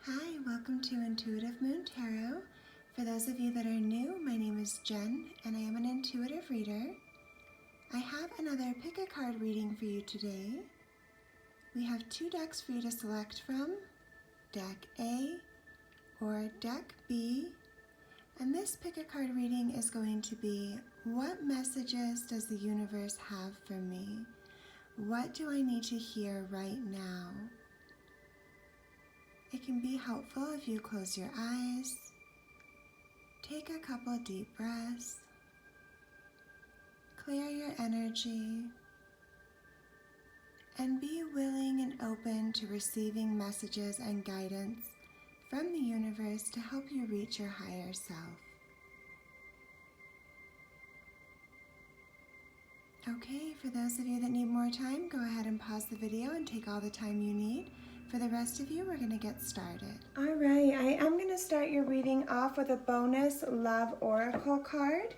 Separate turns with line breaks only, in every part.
Hi, welcome to Intuitive Moon Tarot. For those of you that are new, my name is Jen and I am an intuitive reader. I have another pick a card reading for you today. We have two decks for you to select from, Deck A or Deck B. And this pick a card reading is going to be, what messages does the universe have for me? What do I need to hear right now? It can be helpful if you close your eyes, take a couple deep breaths, clear your energy, and be willing and open to receiving messages and guidance from the universe to help you reach your higher self. Okay, for those of you that need more time, go ahead and pause the video and take all the time you need. For the rest of you, we're going to get started. All right, I am going to start your reading off with a bonus Love Oracle card.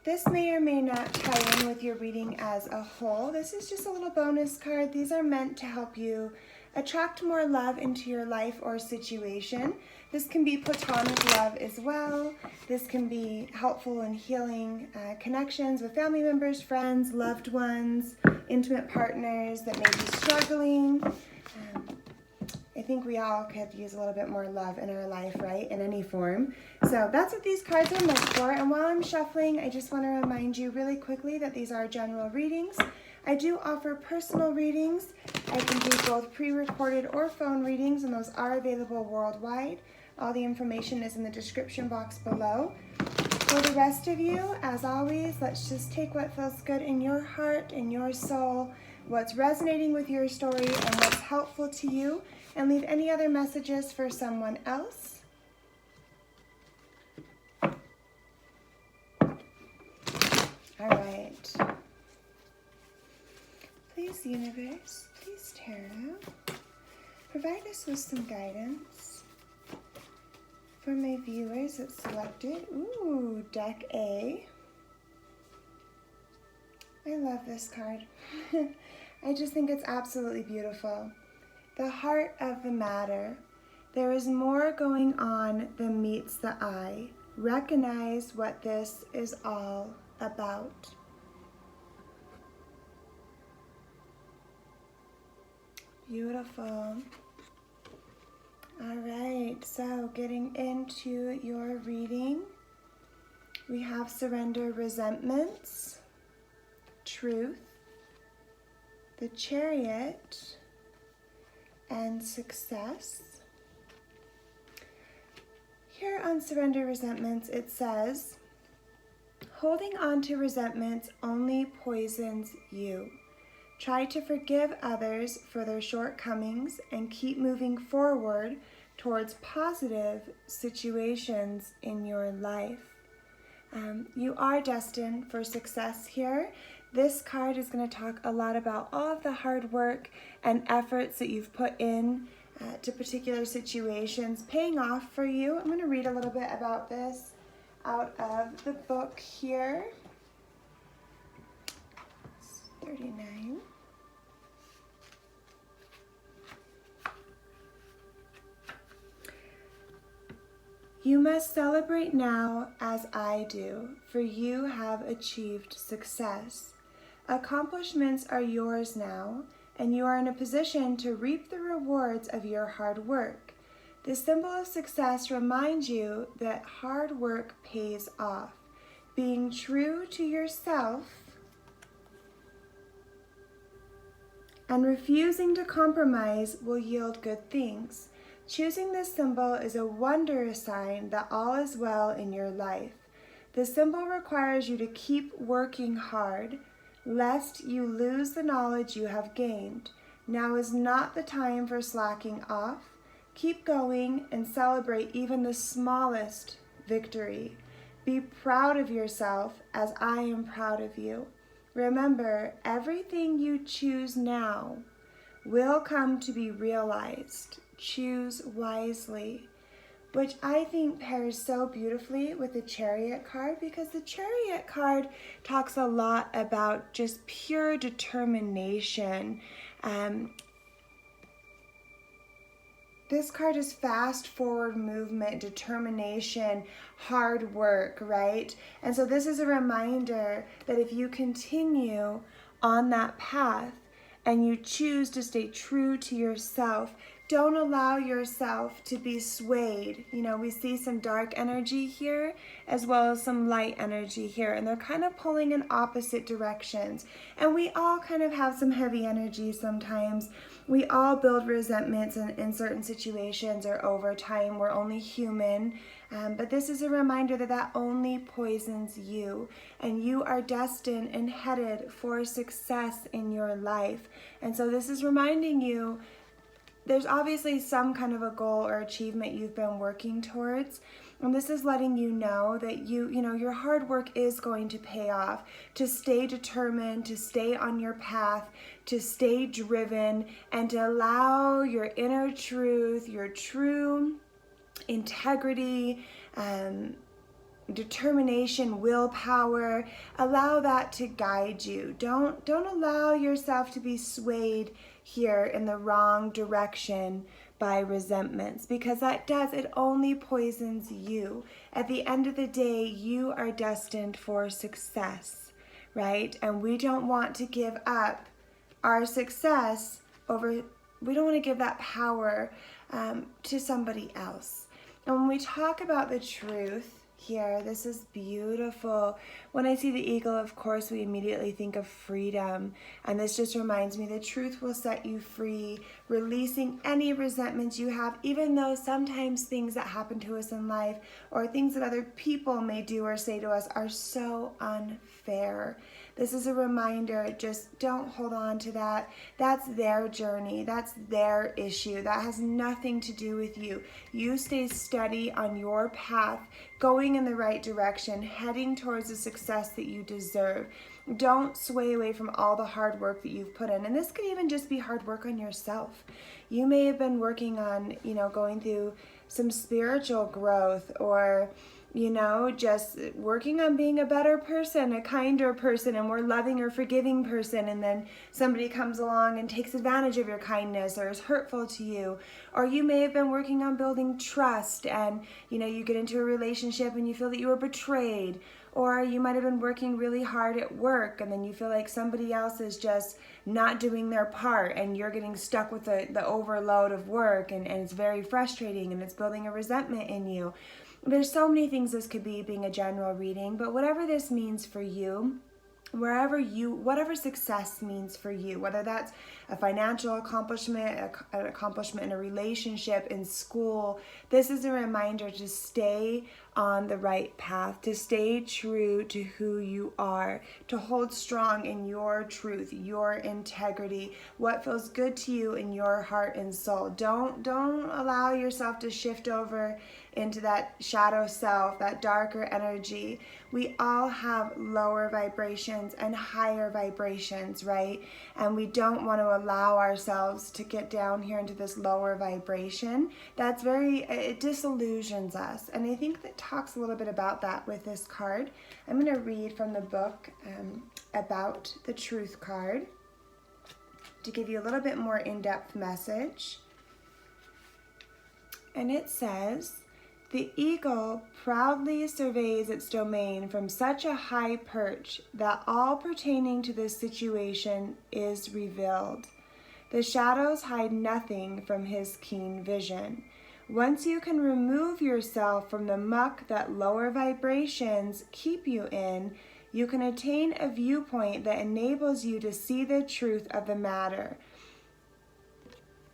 This may or may not tie in with your reading as a whole. This is just a little bonus card. These are meant to help you attract more love into your life or situation. This can be platonic love as well. This can be helpful in healing connections with family members, friends, loved ones, intimate partners that may be struggling. I think we all could use a little bit more love in our life, right? In any form. So that's what these cards are meant for. And while I'm shuffling, I just want to remind you really quickly that these are general readings. I do offer personal readings. I can do both pre-recorded or phone readings, and those are available worldwide. All the information is in the description box below. For the rest of you, as always, let's just take what feels good in your heart, in your soul, what's resonating with your story, and what's helpful to you, and leave any other messages for someone else. All right. Please, universe, please, tarot, provide us with some guidance. For my viewers that selected, ooh, Deck A. I love this card. I just think it's absolutely beautiful. The heart of the matter. There is more going on than meets the eye. Recognize what this is all about. Beautiful. All right, so getting into your reading, we have surrender resentments, truth, the Chariot, and success. Here on surrender resentments, it says, holding on to resentments only poisons you. Try to forgive others for their shortcomings and keep moving forward towards positive situations in your life. You are destined for success here. This card is going to talk a lot about all of the hard work and efforts that you've put in to particular situations paying off for you. I'm going to read a little bit about this out of the book here. It's 39. You must celebrate now as I do, for you have achieved success. Accomplishments are yours now, and you are in a position to reap the rewards of your hard work. The symbol of success reminds you that hard work pays off. Being true to yourself and refusing to compromise will yield good things. Choosing this symbol is a wondrous sign that all is well in your life. The symbol requires you to keep working hard, lest you lose the knowledge you have gained. Now is not the time for slacking off. Keep going and celebrate even the smallest victory. Be proud of yourself as I am proud of you. Remember, everything you choose now will come to be realized. Choose wisely, which I think pairs so beautifully with the Chariot card, because the Chariot card talks a lot about just pure determination This card is fast forward movement, determination, hard work, right? And so this is a reminder that if you continue on that path and you choose to stay true to yourself, don't allow yourself to be swayed. You know, we see some dark energy here as well as some light energy here, and they're kind of pulling in opposite directions. And we all kind of have some heavy energy sometimes. We all build resentments in certain situations or over time. We're only human. But this is a reminder that that only poisons you, and you are destined and headed for success in your life. And so this is reminding you there's obviously some kind of a goal or achievement you've been working towards. And this is letting you know that your hard work is going to pay off, to stay determined, to stay on your path, to stay driven, and to allow your inner truth, your true integrity, determination, willpower, allow that to guide you. Don't allow yourself to be swayed here in the wrong direction by resentments, because it only poisons you. At the end of the day, you are destined for success, right? And we don't want to give up our success we don't want to give that power to somebody else. And when we talk about the truth here, this is beautiful. When I see the eagle, of course, we immediately think of freedom. And this just reminds me the truth will set you free, releasing any resentments you have, even though sometimes things that happen to us in life or things that other people may do or say to us are so unfair. This is a reminder, just don't hold on to that. That's their journey. That's their issue. That has nothing to do with you. You stay steady on your path, going in the right direction, heading towards the success that you deserve. Don't sway away from all the hard work that you've put in. And this could even just be hard work on yourself. You may have been working on, going through some spiritual growth, or just working on being a better person, a kinder person, a more loving or forgiving person, and then somebody comes along and takes advantage of your kindness or is hurtful to you. Or you may have been working on building trust, and you get into a relationship and you feel that you were betrayed. Or you might have been working really hard at work, and then you feel like somebody else is just not doing their part, and you're getting stuck with the overload of work, and it's very frustrating, and it's building a resentment in you. There's so many things this could be, being a general reading, but whatever this means for you, whatever success means for you, whether that's a financial accomplishment, an accomplishment in a relationship, in school, this is a reminder to stay on the right path, to stay true to who you are, to hold strong in your truth, your integrity, what feels good to you in your heart and soul. Don't allow yourself to shift over into that shadow self, that darker energy. We all have lower vibrations and higher vibrations, right? And we don't want to allow ourselves to get down here into this lower vibration. It disillusions us. And I think that talks a little bit about that with this card. I'm going to read from the book about the Truth card to give you a little bit more in-depth message. And it says, "The eagle proudly surveys its domain from such a high perch that all pertaining to this situation is revealed. The shadows hide nothing from his keen vision. Once you can remove yourself from the muck that lower vibrations keep you in, you can attain a viewpoint that enables you to see the truth of the matter."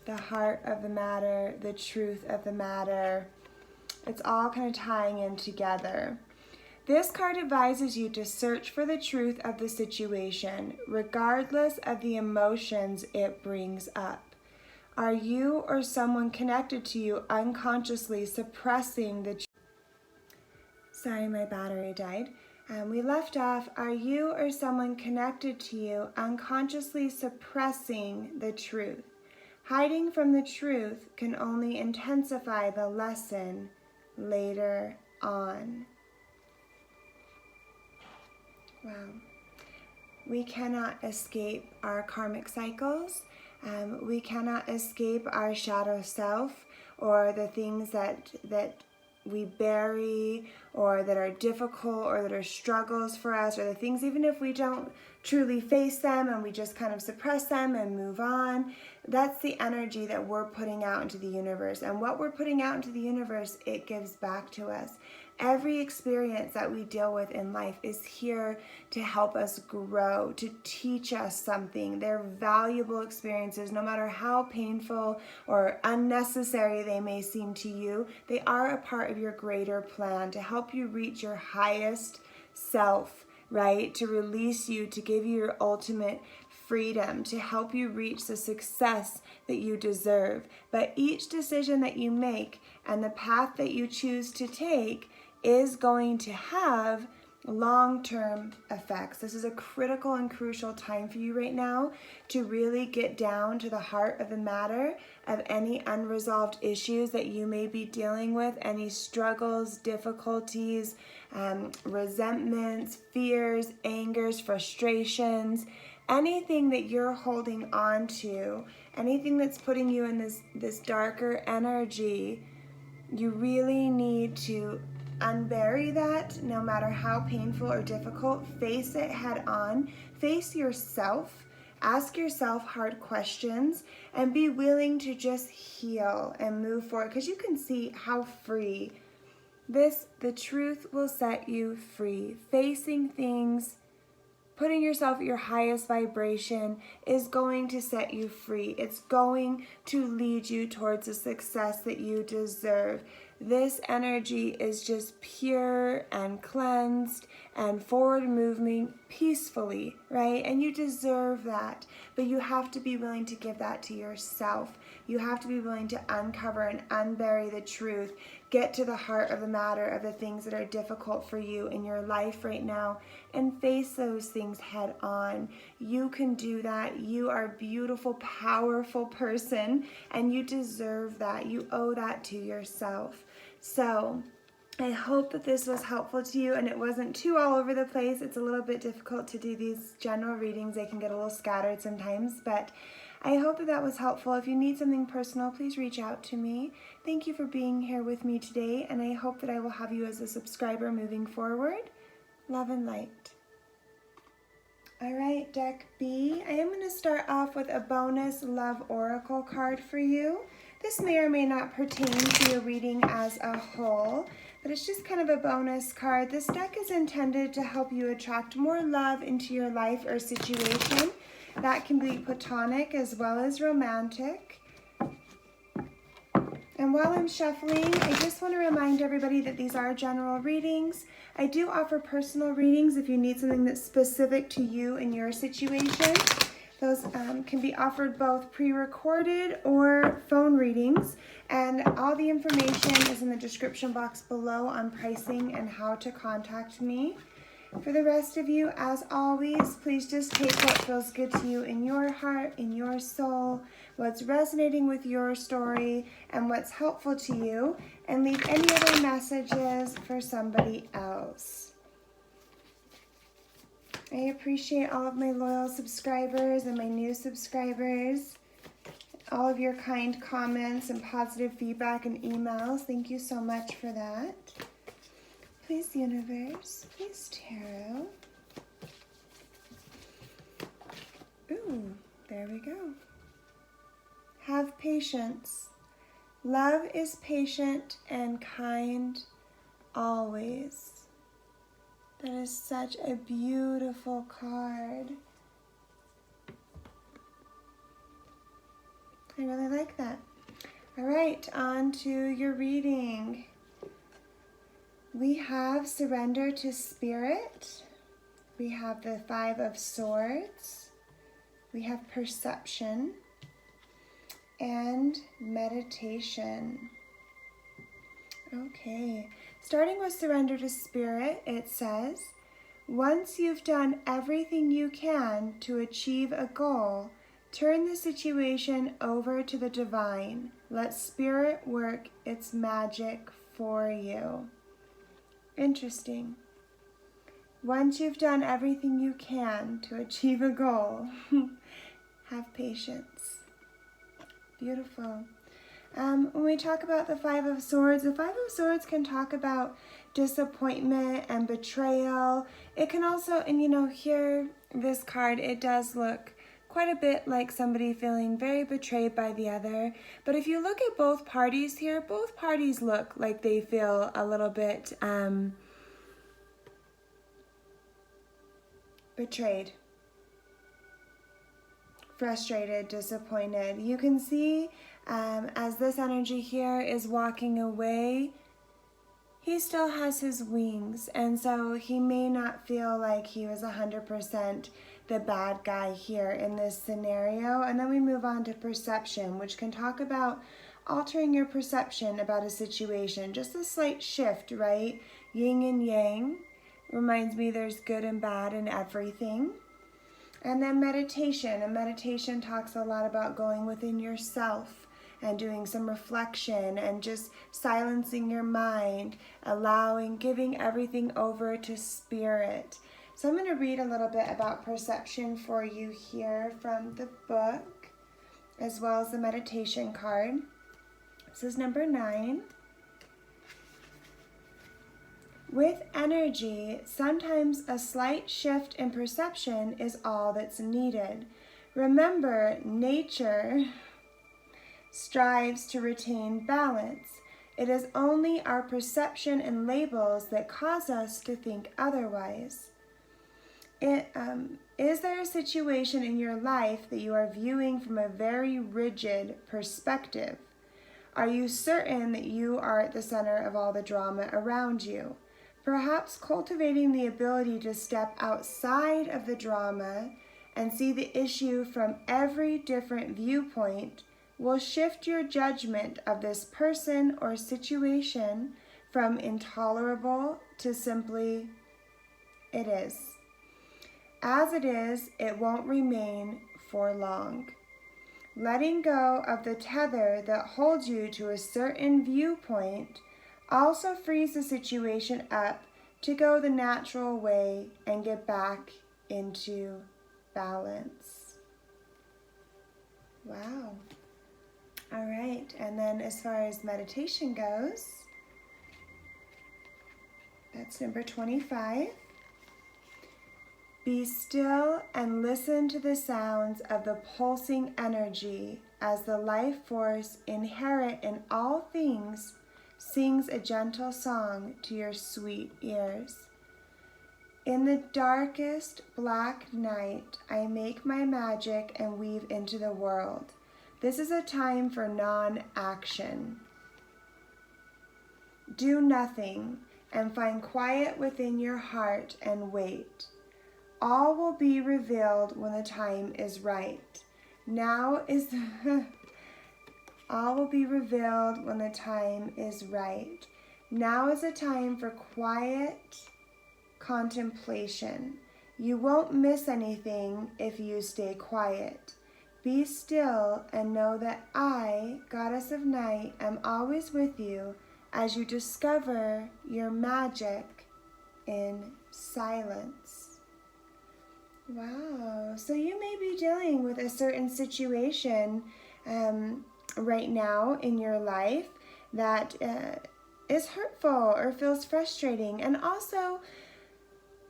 The heart of the matter, the truth of the matter. It's all kind of tying in together. This card advises you to search for the truth of the situation, regardless of the emotions it brings up. Are you or someone connected to you unconsciously suppressing the truth? Sorry, my battery died. We left off, are you or someone connected to you unconsciously suppressing the truth? Hiding from the truth can only intensify the lesson later on. Wow. We cannot escape our karmic cycles. We cannot escape our shadow self or the things that we bury, or that are difficult, or that are struggles for us, or the things, even if we don't truly face them and we just kind of suppress them and move on, that's the energy that we're putting out into the universe. And what we're putting out into the universe, it gives back to us. Every experience that we deal with in life is here to help us grow, to teach us something. They're valuable experiences, no matter how painful or unnecessary they may seem to you. They are a part of your greater plan to help you reach your highest self, right? To release you, to give you your ultimate freedom, to help you reach the success that you deserve. But each decision that you make and the path that you choose to take is going to have long-term effects. This is a critical and crucial time for you right now to really get down to the heart of the matter of any unresolved issues that you may be dealing with, any struggles, difficulties, resentments, fears, angers, frustrations, anything that you're holding on to, anything that's putting you in this darker energy. You really need to unbury that, no matter how painful or difficult. Face it head on. Face yourself. Ask yourself hard questions and be willing to just heal and move forward, because you can see how free the truth will set you free. Facing things, putting yourself at your highest vibration is going to set you free. It's going to lead you towards the success that you deserve. This energy is just pure and cleansed and forward moving peacefully, right? And you deserve that. But you have to be willing to give that to yourself. You have to be willing to uncover and unbury the truth. Get to the heart of the matter of the things that are difficult for you in your life right now and face those things head on. You can do that. You are a beautiful, powerful person, and you deserve that. You owe that to yourself. So I hope that this was helpful to you and it wasn't too all over the place. It's a little bit difficult to do these general readings. They can get a little scattered sometimes, but I hope that was helpful. If you need something personal, please reach out to me. Thank you for being here with me today, and I hope that I will have you as a subscriber moving forward. Love and light. All right, deck B, I am going to start off with a bonus love oracle card for you. This may or may not pertain to your reading as a whole, but it's just kind of a bonus card. This deck is intended to help you attract more love into your life or situation. That can be platonic as well as romantic. And while I'm shuffling, I just want to remind everybody that these are general readings. I do offer personal readings if you need something that's specific to you and your situation. Those can be offered both pre-recorded or phone readings. And all the information is in the description box below on pricing and how to contact me. For the rest of you, as always, please just take what feels good to you in your heart, in your soul, what's resonating with your story, and what's helpful to you, and leave any other messages for somebody else. I appreciate all of my loyal subscribers and my new subscribers, all of your kind comments and positive feedback and emails. Thank you so much for that. Please, universe, please, tarot. Ooh, there we go. Have patience. Love is patient and kind always. That is such a beautiful card. I really like that. All right, on to your reading. We have Surrender to Spirit. We have the Five of Swords. We have Perception and Meditation. Okay, starting with Surrender to Spirit, it says, once you've done everything you can to achieve a goal, turn the situation over to the divine. Let Spirit work its magic for you. Interesting. Once you've done everything you can to achieve a goal, have patience. Beautiful. When we talk about the Five of Swords, the Five of Swords can talk about disappointment and betrayal. It can also, and you know, here, this card, it does look quite a bit like somebody feeling very betrayed by the other. But if you look at both parties here, both parties look like they feel a little bit betrayed, frustrated, disappointed. You can see as this energy here is walking away, he still has his wings, and so he may not feel like he was 100% the bad guy here in this scenario. And then we move on to perception, which can talk about altering your perception about a situation, just a slight shift, right? Yin and yang reminds me there's good and bad in everything. And then meditation, and meditation talks a lot about going within yourself and doing some reflection and just silencing your mind, allowing, giving everything over to spirit. So I'm going to read a little bit about perception for you here from the book, as well as the meditation card. This is number 9. With energy, sometimes a slight shift in perception is all that's needed. Remember, nature strives to retain balance. It is only our perception and labels that cause us to think otherwise. Is there a situation in your life that you are viewing from a very rigid perspective? Are you certain that you are at the center of all the drama around you? Perhaps cultivating the ability to step outside of the drama and see the issue from every different viewpoint will shift your judgment of this person or situation from intolerable to simply, it is. As it is, it won't remain for long. Letting go of the tether that holds you to a certain viewpoint also frees the situation up to go the natural way and get back into balance. Wow. All right, and then as far as meditation goes, that's number 25. Be still and listen to the sounds of the pulsing energy as the life force inherent in all things sings a gentle song to your sweet ears. In the darkest black night, I make my magic and weave into the world. This is a time for non-action. Do nothing and find quiet within your heart and wait. All will be revealed when the time is right. All will be revealed when the time is right. Now is a time for quiet contemplation. You won't miss anything if you stay quiet. Be still and know that I, Goddess of Night, am always with you as you discover your magic in silence. Wow, so you may be dealing with a certain situation right now in your life that is hurtful or feels frustrating. And also,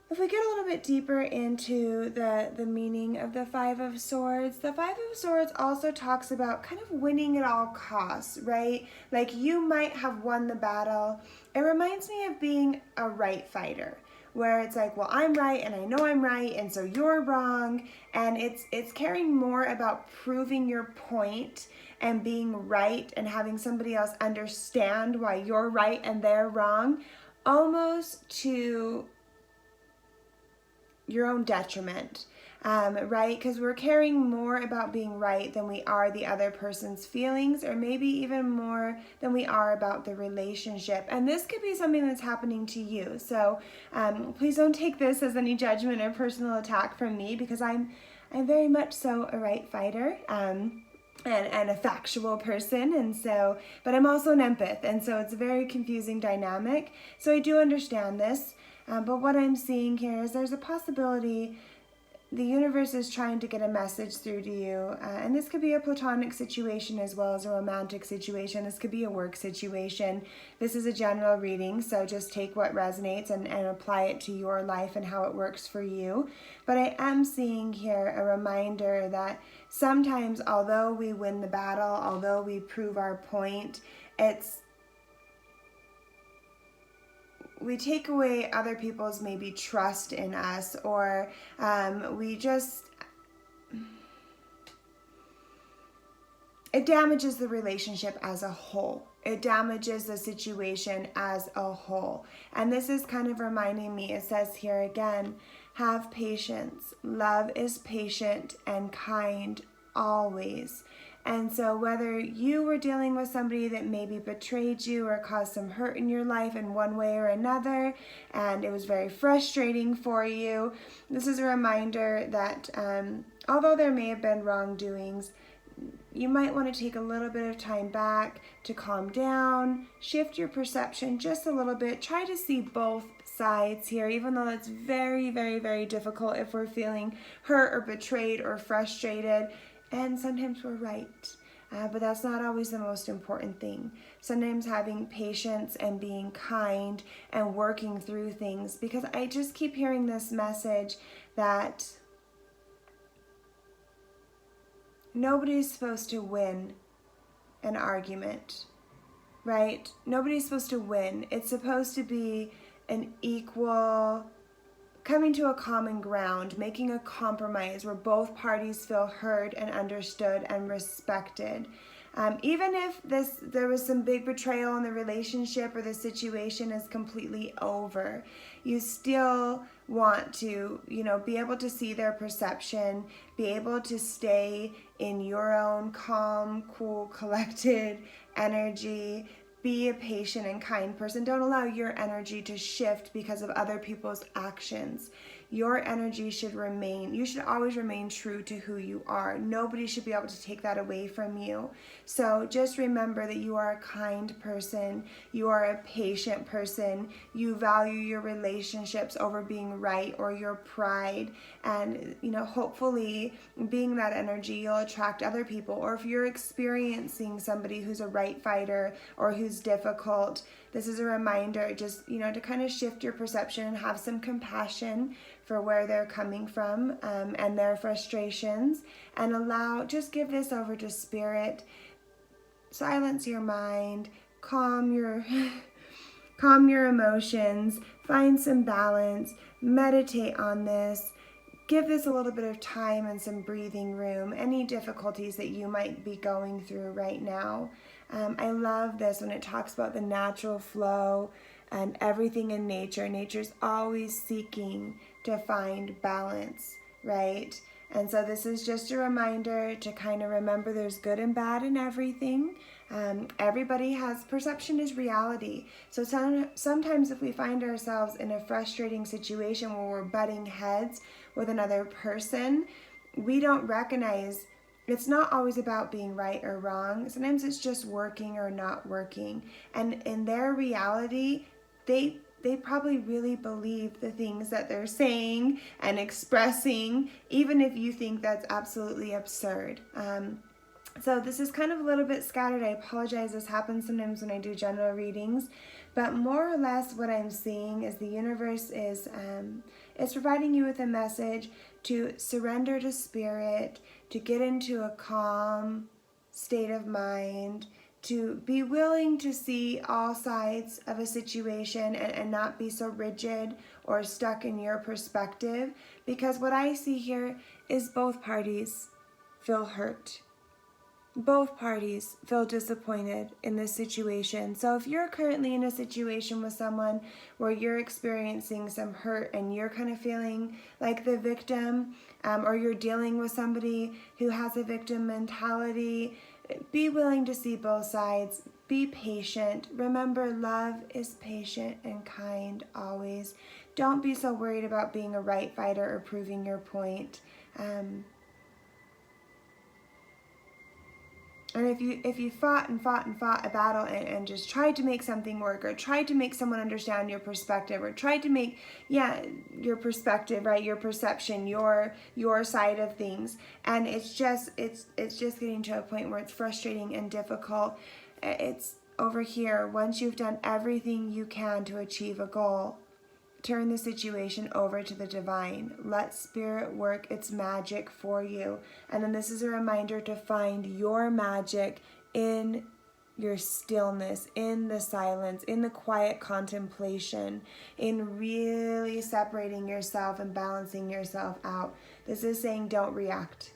if we get a little bit deeper into the meaning of the Five of Swords, the Five of Swords also talks about kind of winning at all costs, right? Like you might have won the battle. It reminds me of being a right fighter, where it's like, well, I'm right and I know I'm right and so you're wrong. And it's caring more about proving your point and being right and having somebody else understand why you're right and they're wrong, almost to your own detriment, right? Because we're caring more about being right than we are the other person's feelings, or maybe even more than we are about the relationship. And this could be something that's happening to you. So please don't take this as any judgment or personal attack from me, because I'm very much so a right fighter. And a factual person, and so, but I'm also an empath, and so it's a very confusing dynamic. So I do understand this, but what I'm seeing here is there's a possibility the universe is trying to get a message through to you. And this could be a platonic situation as well as a romantic situation. This could be a work situation. This is a general reading, so just take what resonates and apply it to your life and how it works for you. But I am seeing here a reminder that sometimes, although we win the battle, although we prove our point, we take away other people's maybe trust in us, or it damages the relationship as a whole. It damages the situation as a whole. And this is kind of reminding me, it says here again, have patience. Love is patient and kind always. And so whether you were dealing with somebody that maybe betrayed you or caused some hurt in your life in one way or another, and it was very frustrating for you, this is a reminder that although there may have been wrongdoings, you might want to take a little bit of time back to calm down, shift your perception just a little bit, try to see both sides here, even though it's very, very, very difficult if we're feeling hurt or betrayed or frustrated. And sometimes we're right, but that's not always the most important thing. Sometimes having patience and being kind and working through things, because I just keep hearing this message that nobody's supposed to win an argument, right? Nobody's supposed to win. It's supposed to be an equal coming to a common ground, making a compromise where both parties feel heard and understood and respected. Even if there was some big betrayal in the relationship or the situation is completely over, you still want to, be able to see their perception, be able to stay in your own calm, cool, collected energy. Be a patient and kind person. Don't allow your energy to shift because of other people's actions. Your energy should remain, you should always remain true to who you are. Nobody should be able to take that away from you. So just remember that you are a kind person. You are a patient person. You value your relationships over being right or your pride. And, hopefully being that energy, you'll attract other people. Or if you're experiencing somebody who's a right fighter or who's difficult, this is a reminder just, to kind of shift your perception and have some compassion for where they're coming from and their frustrations, and just give this over to spirit. Silence your mind, calm your emotions, find some balance, meditate on this. Give this a little bit of time and some breathing room, any difficulties that you might be going through right now. I love this when it talks about the natural flow and everything in nature. Nature's always seeking to find balance, right? And so this is just a reminder to kind of remember there's good and bad in everything. Everybody has, perception is reality. So sometimes if we find ourselves in a frustrating situation where we're butting heads with another person, we don't recognize it's not always about being right or wrong. Sometimes it's just working or not working. And in their reality, they probably really believe the things that they're saying and expressing, even if you think that's absolutely absurd. So this is kind of a little bit scattered. I apologize. This happens sometimes when I do general readings. But more or less what I'm seeing is the universe is providing you with a message to surrender to spirit, to get into a calm state of mind, to be willing to see all sides of a situation and not be so rigid or stuck in your perspective. Because what I see here is both parties feel hurt. Both parties feel disappointed in this situation. So if you're currently in a situation with someone where you're experiencing some hurt and you're kind of feeling like the victim, or you're dealing with somebody who has a victim mentality, be willing to see both sides. Be patient. Remember, love is patient and kind always. Don't be so worried about being a right fighter or proving your point. And if you fought and fought and fought a battle and just tried to make something work, or tried to make someone understand your perspective, or tried to make, your perspective, right, your perception, your side of things, and it's just getting to a point where it's frustrating and difficult, it's over here, once you've done everything you can to achieve a goal, turn the situation over to the divine. Let Spirit work its magic for you. And then this is a reminder to find your magic in your stillness, in the silence, in the quiet contemplation, in really separating yourself and balancing yourself out. This is saying don't react.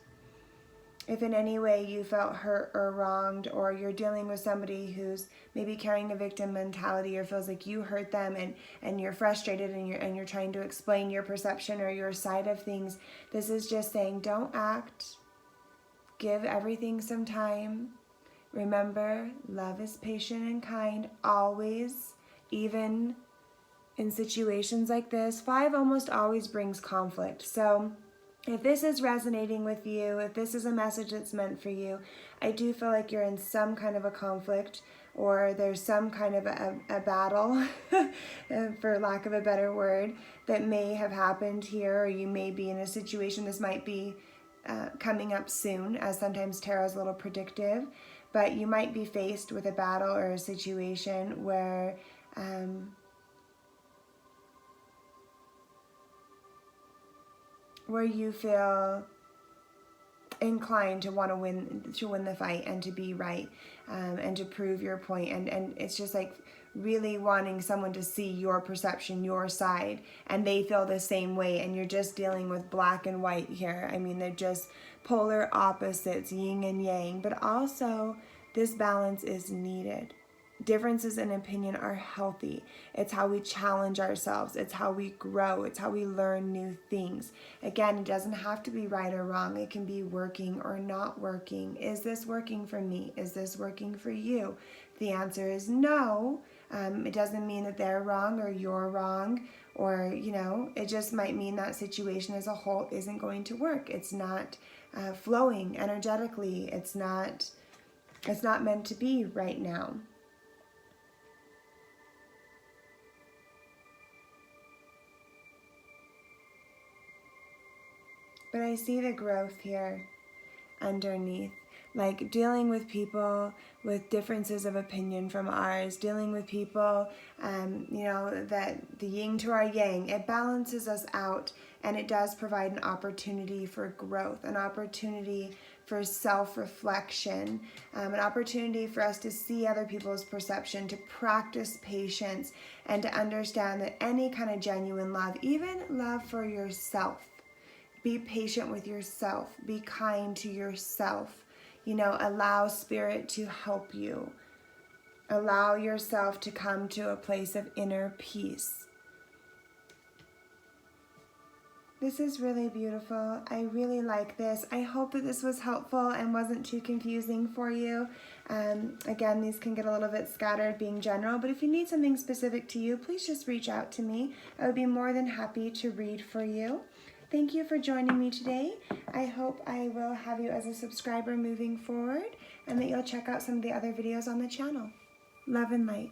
If in any way you felt hurt or wronged, or you're dealing with somebody who's maybe carrying a victim mentality, or feels like you hurt them and you're frustrated and you're trying to explain your perception or your side of things, this is just saying don't act. Give everything some time. Remember, love is patient and kind always, even in situations like this. 5 almost always brings conflict. So if this is resonating with you, if this is a message that's meant for you, I do feel like you're in some kind of a conflict, or there's some kind of a battle, for lack of a better word, that may have happened here, or you may be in a situation. This might be coming up soon, as sometimes tarot is a little predictive, but you might be faced with a battle or a situation where you feel inclined to want to win the fight and to be right, and to prove your point, and it's just like really wanting someone to see your perception, your side, and they feel the same way, and you're just dealing with black and white here. I mean, they're just polar opposites, yin and yang, but also this balance is needed. Differences in opinion are healthy. It's how we challenge ourselves. It's how we grow. It's how we learn new things. Again, it doesn't have to be right or wrong. It can be working or not working. Is this working for me? Is this working for you? The answer is no. It doesn't mean that they're wrong or you're wrong, or, it just might mean that situation as a whole isn't going to work. It's not flowing energetically. It's not meant to be right now. But I see the growth here underneath, like dealing with people with differences of opinion from ours, dealing with people, that the yin to our yang, it balances us out, and it does provide an opportunity for growth, an opportunity for self-reflection, an opportunity for us to see other people's perception, to practice patience, and to understand that any kind of genuine love, even love for yourself, be patient with yourself. Be kind to yourself. Allow Spirit to help you. Allow yourself to come to a place of inner peace. This is really beautiful. I really like this. I hope that this was helpful and wasn't too confusing for you. Again, these can get a little bit scattered being general, but if you need something specific to you, please just reach out to me. I would be more than happy to read for you. Thank you for joining me today. I hope I will have you as a subscriber moving forward, and that you'll check out some of the other videos on the channel. Love and light.